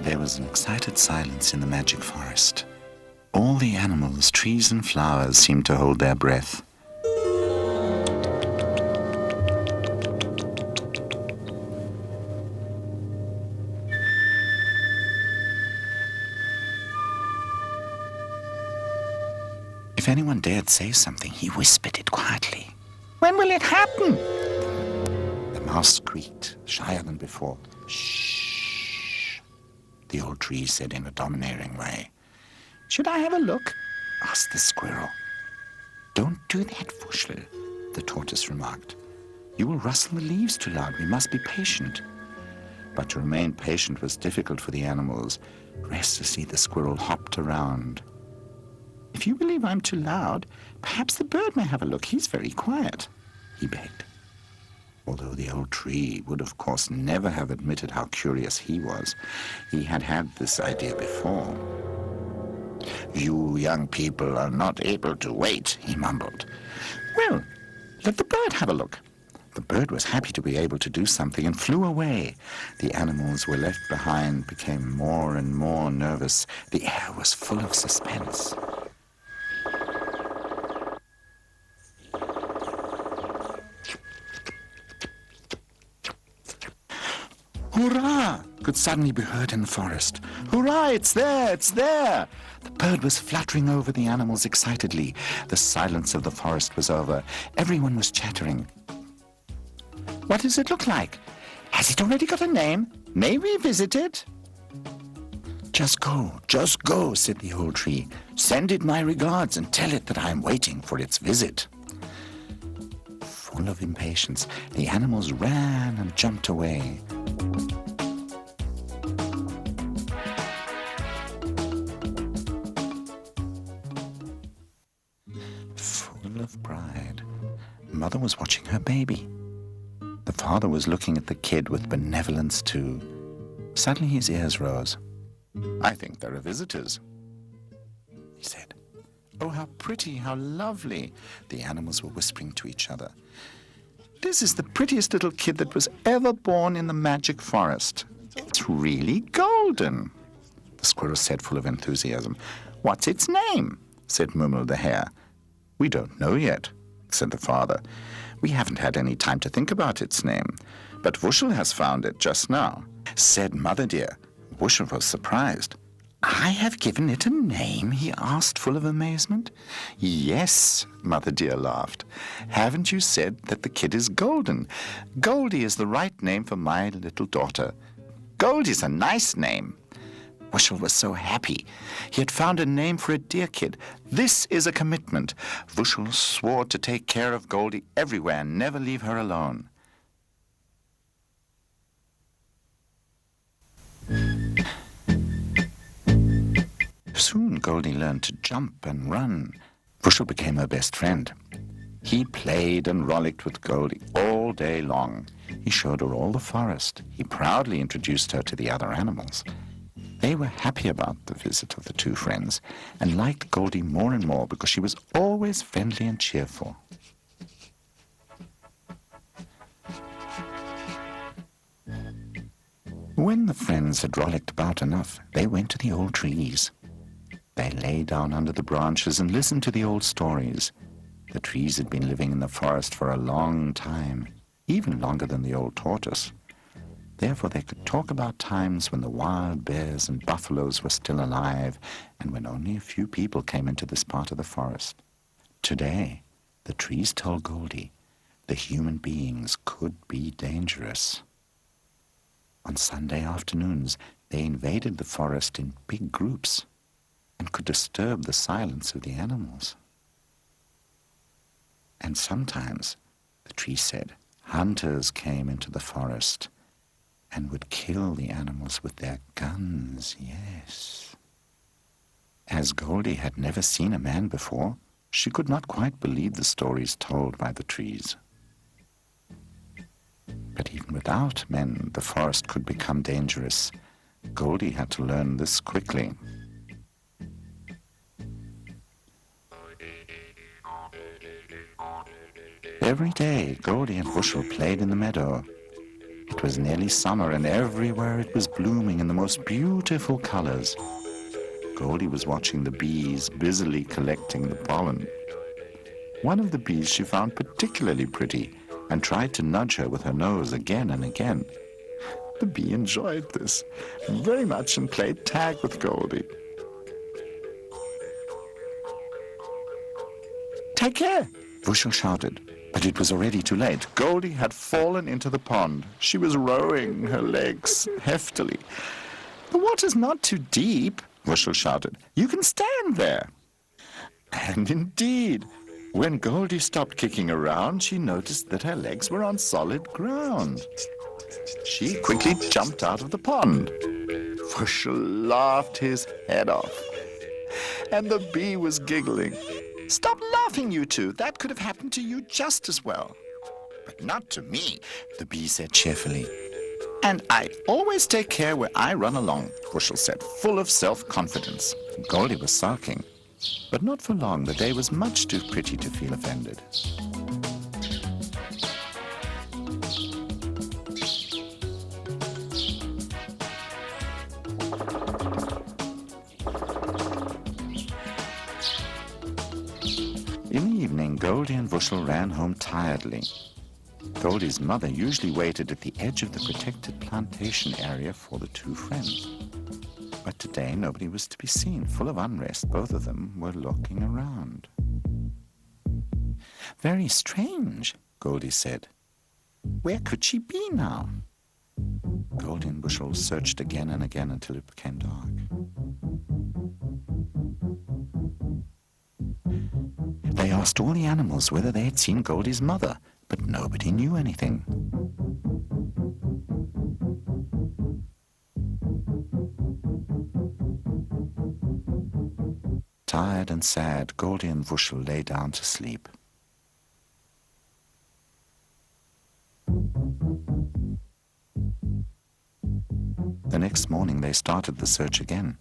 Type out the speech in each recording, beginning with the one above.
There was an excited silence in the magic forest. All the animals, trees and flowers seemed to hold their breath. If anyone dared say something, he whispered it quietly. "When will it happen?" The mouse squeaked, shyer than before. "Shh," the old tree said in a domineering way. "Should I have a look?" asked the squirrel. "Don't do that, Wuschel," the tortoise remarked. "You will rustle the leaves too loud. We must be patient." But to remain patient was difficult for the animals. Restlessly, the squirrel hopped around. "If you believe I'm too loud, perhaps the bird may have a look. He's very quiet," he begged. Although the old tree would, of course, never have admitted how curious he was, he had had this idea before. "You young people are not able to wait," he mumbled. "Well, let the bird have a look." The bird was happy to be able to do something and flew away. The animals were left behind, became more and more nervous. The air was full of suspense. "Hurrah!" could suddenly be heard in the forest. "Hurrah! It's there! It's there!" The bird was fluttering over the animals excitedly. The silence of the forest was over. Everyone was chattering. "What does it look like? Has it already got a name? May we visit it?" Just go," said the old tree. "Send it my regards and tell it that I am waiting for its visit." Full of impatience, the animals ran and jumped away. Full of pride, Mother was watching her baby. The father was looking at the kid with benevolence too. Suddenly his ears rose. "I think there are visitors," he said. "Oh, how pretty, how lovely," the animals were whispering to each other. "This is the prettiest little kid that was ever born in the magic forest. It's really golden," the squirrel said, full of enthusiasm. "What's its name?" said Mummel the hare. "We don't know yet," said the father. "We haven't had any time to think about its name. But Wuschel has found it just now," said Mother Dear. Wuschel was surprised. "I have given it a name?" he asked, full of amazement. "Yes," Mother Dear laughed. "Haven't you said that the kid is golden? Goldie is the right name for my little daughter. Goldie's a nice name." Wuschel was so happy. He had found a name for a dear kid. This is a commitment. Wuschel swore to take care of Goldie everywhere and never leave her alone. Soon Goldie learned to jump and run. Wuschel became her best friend. He played and rollicked with Goldie all day long. He showed her all the forest. He proudly introduced her to the other animals. They were happy about the visit of the two friends and liked Goldie more and more because she was always friendly and cheerful. When the friends had rollicked about enough, they went to the old trees. They lay down under the branches and listened to the old stories. The trees had been living in the forest for a long time, even longer than the old tortoise. Therefore they could talk about times when the wild bears and buffaloes were still alive and when only a few people came into this part of the forest. Today, the trees told Goldie the human beings could be dangerous. On Sunday afternoons, they invaded the forest in big groups and could disturb the silence of the animals. And sometimes, the tree said, hunters came into the forest and would kill the animals with their guns, yes. As Goldie had never seen a man before, she could not quite believe the stories told by the trees. But even without men, the forest could become dangerous. Goldie had to learn this quickly. Every day, Goldie and Wuschel played in the meadow. It It was nearly summer, and everywhere it was blooming in the most beautiful colors. Goldie was watching the bees busily collecting the pollen. One of the bees she found particularly pretty and tried to nudge her with her nose again and again. The bee enjoyed this very much and played tag with Goldie. "Take care!" Vushel shouted, but it was already too late. Goldie had fallen into the pond. She was rowing her legs heftily. "The water's not too deep," Vushel shouted. "You can stand there." And indeed, when Goldie stopped kicking around, she noticed that her legs were on solid ground. She quickly jumped out of the pond. Vushel laughed his head off, and the bee was giggling. "Stop laughing, you two. That could have happened to you just as well." "But not to me," the bee said cheerfully. "And I always take care where I run along," Vushel said, full of self-confidence. Goldie was sulking, but not for long. The day was much too pretty to feel offended. In the evening, Goldie and Vushel ran home tiredly. Goldie's mother usually waited at the edge of the protected plantation area for the two friends. But today nobody was to be seen. Full of unrest, both of them were looking around. "Very strange," Goldie said. "Where could she be now?" Goldie and Vushel searched again and again until it became dark. They asked all the animals whether they had seen Goldie's mother, but nobody knew anything. Tired and sad, Goldie and Vushel lay down to sleep. The next morning they started the search again.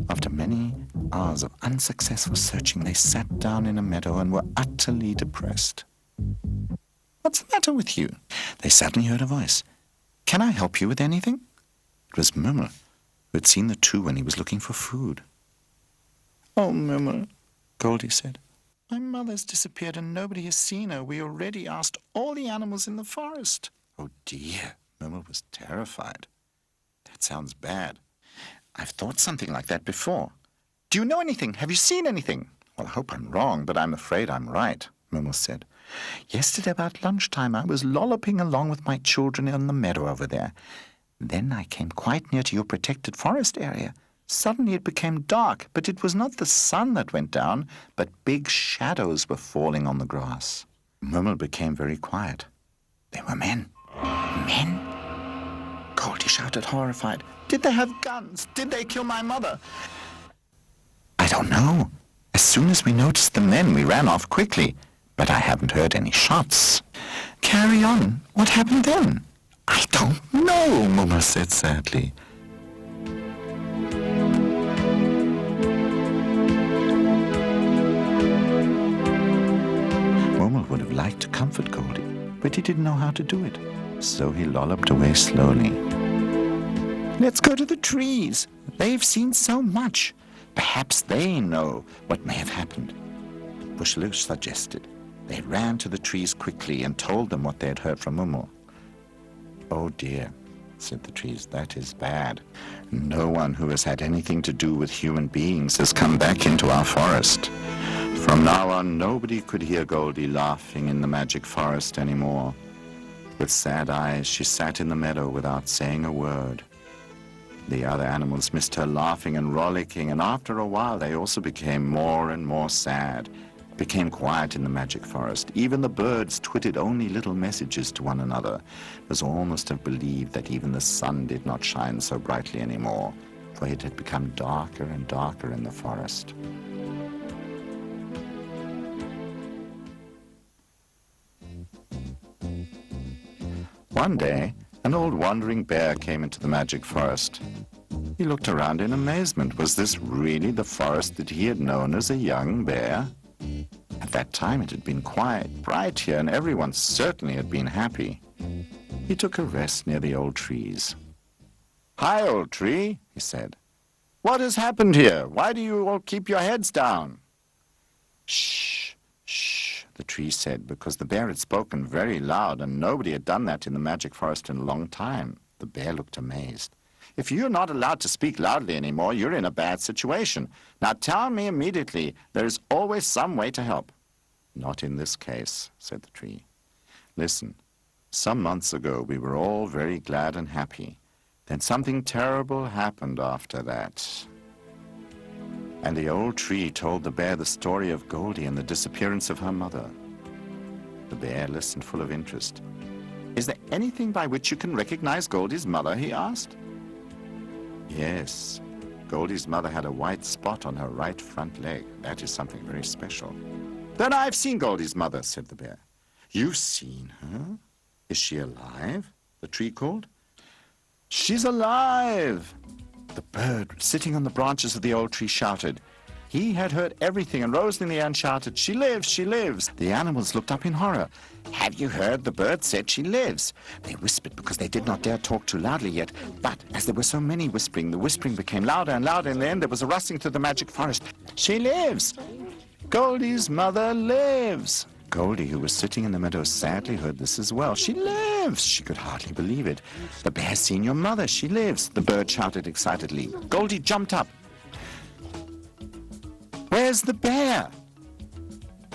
After many hours of unsuccessful searching, they sat down in a meadow and were utterly depressed. "What's the matter with you?" They suddenly heard a voice. "Can I help you with anything?" It was Mummel, who had seen the two when he was looking for food. "Oh, Mummel," Goldie said. "My mother's disappeared and nobody has seen her. We already asked all the animals in the forest." "Oh dear," Mummel was terrified. "That sounds bad. I've thought something like that before. Do you know anything? Have you seen anything?" "Well, I hope I'm wrong, but I'm afraid I'm right," Mummel said. "Yesterday about lunchtime I was lolloping along with my children in the meadow over there. Then I came quite near to your protected forest area. Suddenly it became dark, but it was not the sun that went down, but big shadows were falling on the grass." Mummel became very quiet. "They were men." "Men?" Goldie shouted, horrified. "Did they have guns? Did they kill my mother?" "I don't know. As soon as we noticed the men, we ran off quickly. But I haven't heard any shots." "Carry on. What happened then?" "I don't know," Mummel said sadly. Mummel would have liked to comfort Goldie, but he didn't know how to do it. So he lolloped away slowly. "Let's go to the trees. They've seen so much. Perhaps they know what may have happened," Vushel suggested. They ran to the trees quickly and told them what they had heard from Mummel. "Oh dear," said the trees, "that is bad. No one who has had anything to do with human beings has come back into our forest. From now on, nobody could hear Goldie laughing in the magic forest anymore." With sad eyes, she sat in the meadow without saying a word. The other animals missed her laughing and rollicking, and after a while they also became more and more sad. It became quiet in the magic forest. Even the birds twittered only little messages to one another. It was almost to believe that even the sun did not shine so brightly anymore, for it had become darker and darker in the forest. One day, an old wandering bear came into the magic forest. He looked around in amazement. Was this really the forest that he had known as a young bear? At that time it had been quite bright here, and everyone certainly had been happy. He took a rest near the old trees. "Hi, old tree," he said. "What has happened here? Why do you all keep your heads down?" "Shh, shh," the tree said, because the bear had spoken very loud, and nobody had done that in the magic forest in a long time. The bear looked amazed. "If you're not allowed to speak loudly anymore, you're in a bad situation. Now tell me immediately. There is always some way to help." "Not in this case," said the tree. "Listen, some months ago we were all very glad and happy. Then something terrible happened after that." And the old tree told the bear the story of Goldie and the disappearance of her mother. The bear listened full of interest. "Is there anything by which you can recognize Goldie's mother?" he asked. "Yes, Goldie's mother had a white spot on her right front leg. That is something very special." "Then I've seen Goldie's mother," said the bear. "You've seen her? Is she alive?" the tree called. "She's alive!" The bird, sitting on the branches of the old tree, shouted. He had heard everything and rose in the air and shouted, "She lives! She lives!" The animals looked up in horror. "Have you heard? The bird said she lives." They whispered because they did not dare talk too loudly yet. But as there were so many whispering, the whispering became louder and louder. In the end, there was a rustling through the magic forest. "She lives! Goldie's mother lives!" Goldie, who was sitting in the meadow, sadly heard this as well. "She lives!" She could hardly believe it. "The bear's seen your mother. She lives!" the bird shouted excitedly. Goldie jumped up. "Where's the bear?"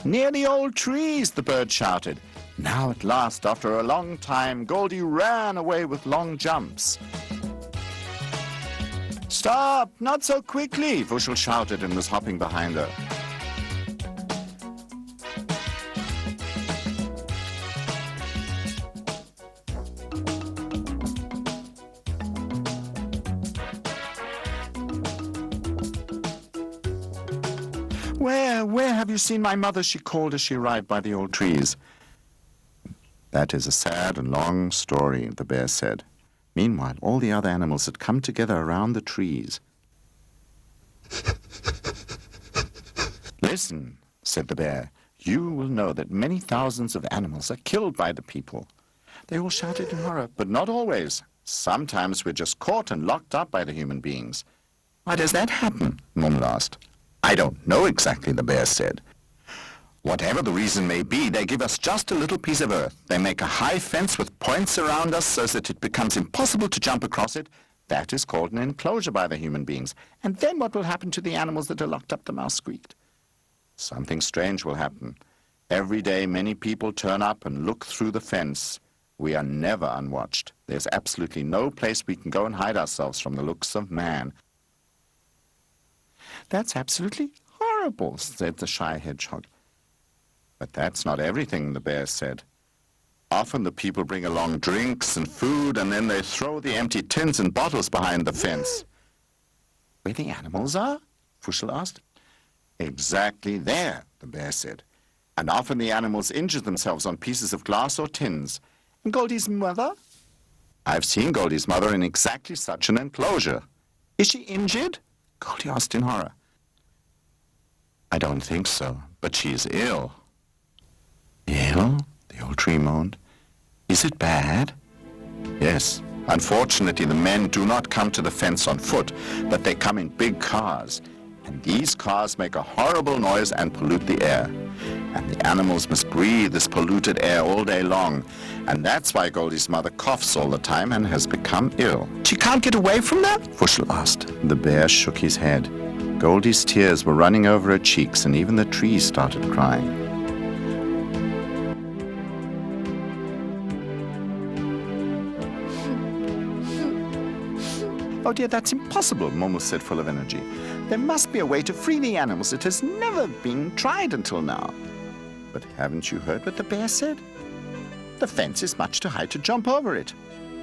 "Near the old trees," the bird shouted. Now at last, after a long time, Goldie ran away with long jumps. "Stop! Not so quickly!" Vushel shouted and was hopping behind her. Where have you seen my mother?" she called as she arrived by the old trees. "That is a sad and long story," the bear said. Meanwhile, all the other animals had come together around the trees. "Listen," said the bear, "you will know that many thousands of animals are killed by the people." They all shouted in horror, "But not always. Sometimes we're just caught and locked up by the human beings." "Why does that happen?" Mum asked. "I don't know exactly," the bear said. "Whatever the reason may be, they give us just a little piece of earth. They make a high fence with points around us so that it becomes impossible to jump across it. That is called an enclosure by the human beings. And then what will happen to the animals that are locked up?" the mouse squeaked. "Something strange will happen. Every day many people turn up and look through the fence. We are never unwatched. There's absolutely no place we can go and hide ourselves from the looks of man." "That's absolutely horrible," said the shy hedgehog. "But that's not everything," the bear said. "Often the people bring along drinks and food, and then they throw the empty tins and bottles behind the fence." "Where the animals are?" Vushel asked. "Exactly there," the bear said. "And often the animals injure themselves on pieces of glass or tins." "And Goldie's mother?" "I've seen Goldie's mother in exactly such an enclosure." "Is she injured?" Goldie asked in horror. "I don't think so, but she is ill." "Ill?" the old tree moaned. "Is it bad?" "Yes. Unfortunately, the men do not come to the fence on foot, but they come in big cars. And these cars make a horrible noise and pollute the air. And the animals must breathe this polluted air all day long. And that's why Goldie's mother coughs all the time and has become ill." "She can't get away from that?" Vushel asked. The bear shook his head. Goldie's tears were running over her cheeks, and even the trees started crying. "Oh dear, that's impossible," Momo said, full of energy. "There must be a way to free the animals. It has never been tried until now." "But haven't you heard what the bear said? The fence is much too high to jump over it."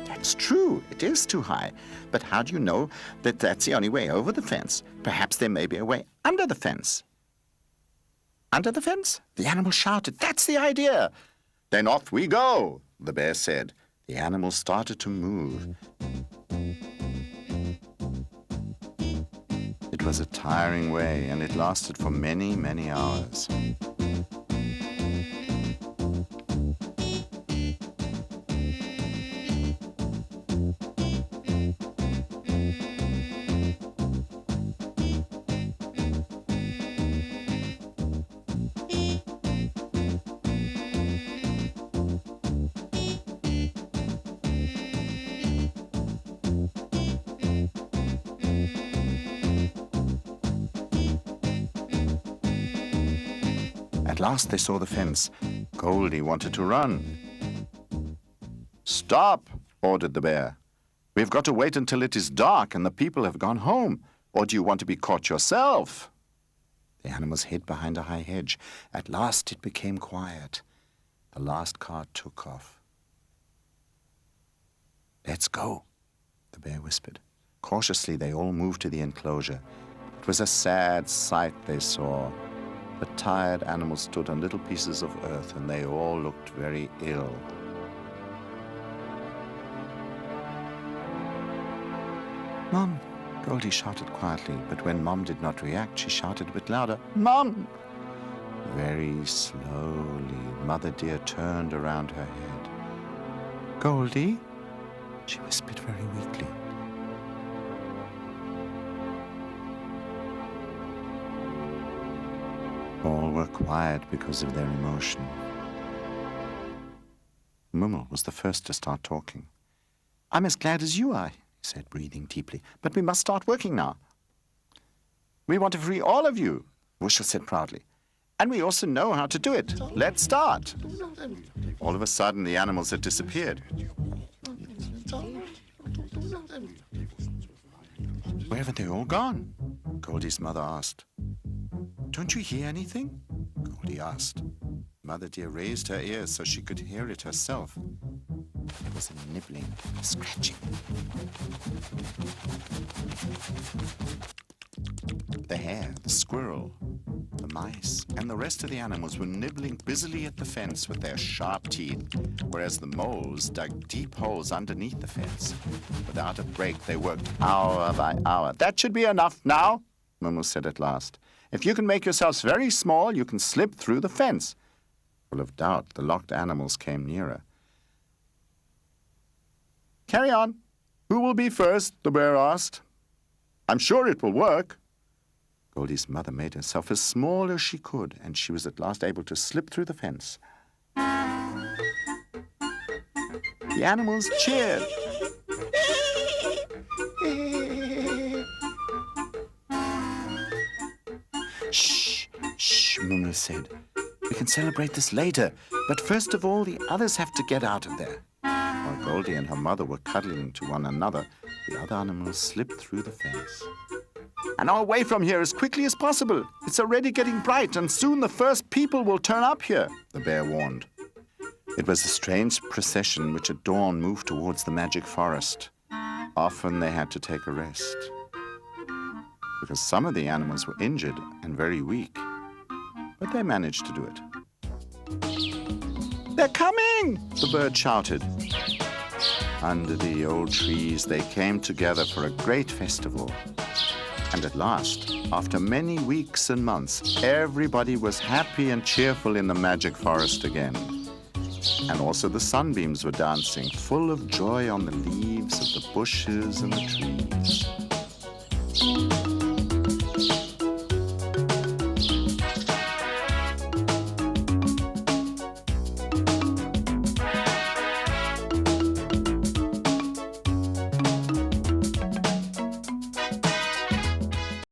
"That's true, it is too high. But how do you know that that's the only way over the fence? Perhaps there may be a way under the fence." "Under the fence?" The animals shouted. "That's the idea." "Then off we go," the bear said. The animals started to move. It was a tiring way, and it lasted for many, many hours. At last they saw the fence. Goldie wanted to run. "Stop," ordered the bear. "We've got to wait until it is dark and the people have gone home. Or do you want to be caught yourself?" The animals hid behind a high hedge. At last it became quiet. The last cart took off. "Let's go," the bear whispered. Cautiously they all moved to the enclosure. It was a sad sight they saw. The tired animals stood on little pieces of earth, and they all looked very ill. "Mom," Goldie shouted quietly, but when Mom did not react, she shouted a bit louder, "Mom!" Very slowly, Mother Deer turned around her head. "Goldie?" she whispered very weakly. All were quiet because of their emotion. Mummel was the first to start talking. "I'm as glad as you are," he said, breathing deeply. "But we must start working now." "We want to free all of you," Wuschel said proudly. "And we also know how to do it. Let's start." All of a sudden, the animals had disappeared. "Where have they all gone?" Goldie's mother asked. "Don't you hear anything?" Goldie asked. Mother Deer raised her ears so she could hear it herself. It was a nibbling, a scratching. The hare, the squirrel, the mice, and the rest of the animals were nibbling busily at the fence with their sharp teeth, whereas the moles dug deep holes underneath the fence. Without a break, they worked hour by hour. "That should be enough now," Mumu said at last. "If you can make yourselves very small, you can slip through the fence." Full of doubt, the locked animals came nearer. "Carry on. Who will be first?" the bear asked. "I'm sure it will work." Goldie's mother made herself as small as she could, and she was at last able to slip through the fence. The animals cheered. "Shh, shh," Mumu said. "We can celebrate this later, but first of all, the others have to get out of there." While Goldie and her mother were cuddling to one another, the other animals slipped through the fence. "And away from here as quickly as possible. It's already getting bright, and soon the first people will turn up here," the bear warned. It was a strange procession which at dawn moved towards the magic forest. Often they had to take a rest, because some of the animals were injured and very weak, but they managed to do it. "They're coming!" the bird shouted. Under the old trees, they came together for a great festival. And at last, after many weeks and months, everybody was happy and cheerful in the magic forest again. And also the sunbeams were dancing, full of joy on the leaves of the bushes and the trees.